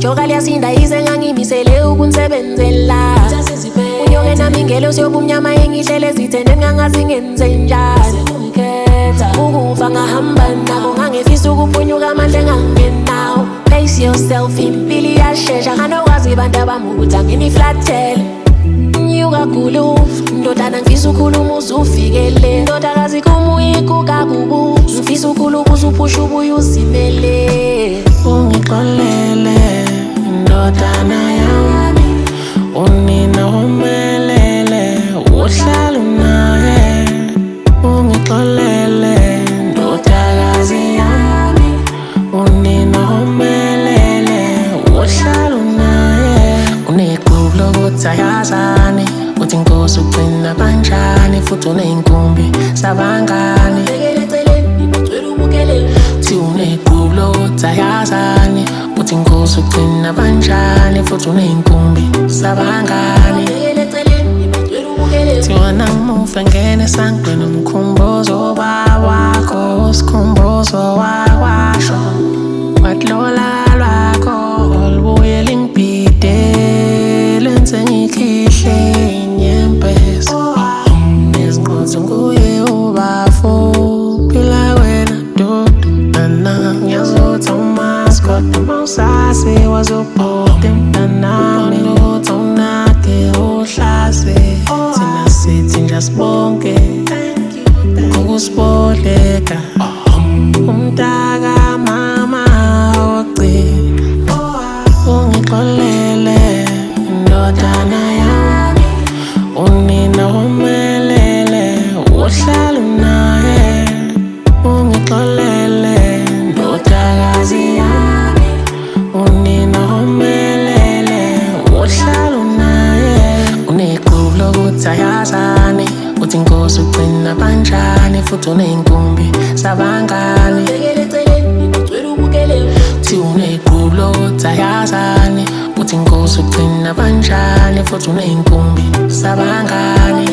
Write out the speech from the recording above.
Ijoka liyasinda yize ngangimisele ukunisebenzela. Unyoke nami ngelo siyobumnyama engihlele zithende ngangazi ngenze njani. Ukufa ngahamba nako ngangifisa ukuphunyuka amandla engangenawo. Place yourself impilo iyashesha nganokwazi bantu abami ukuthi anginiflathele. Nyuka khulu ndodana ngifisa ukhuluma uzufikele. Ndodakazi kumuyikuka kubu ngifisa ukhuluma uzuphusha ubuye uzimele. Ungixolele ndodana yami, unina umelele uhlala unaye. Ungixolele ndodakazi yami, unina umelele uhlala unaye. Uneqhubu lokuthi ayazane uthi inkosi ugcina kanjani, futhi uney'nkumbi zabangani. Thi uneqhubu lokuthi ayazane uthi inkosi ugcina kanjani, futhi uney'nkumbi zabangani. Thiwa namufa ngene esangweni umkhumbuzo wakho, usikhumbuzo wakwasho. Wathi lola lwakho lubuye lingibhide lenze ngikhihle inyembezi. Nezinqozi nguye ubafo phila wena dodana. Ngiyazothi awumazi kodwa mawusazi wazobhuda emntanami. Nokuthi awunake uhlase thina sithi nje asibonke ngokusiboleka. Umntaka mama wagcina. Ungixolele ndodana yami, unina umelele uhlala unaye. Ungixolele ndodakazi yami, unina umelele uhlala unaye. Uneqhubu lokuthi ayazane uthi inkosi ugcina kanjani, futhi uney'nkumbi zabangani. Thi uneqhubu lokuthi ayazane uthi inkosi ugcina kanjani, futhi uney'nkumbi zabangani.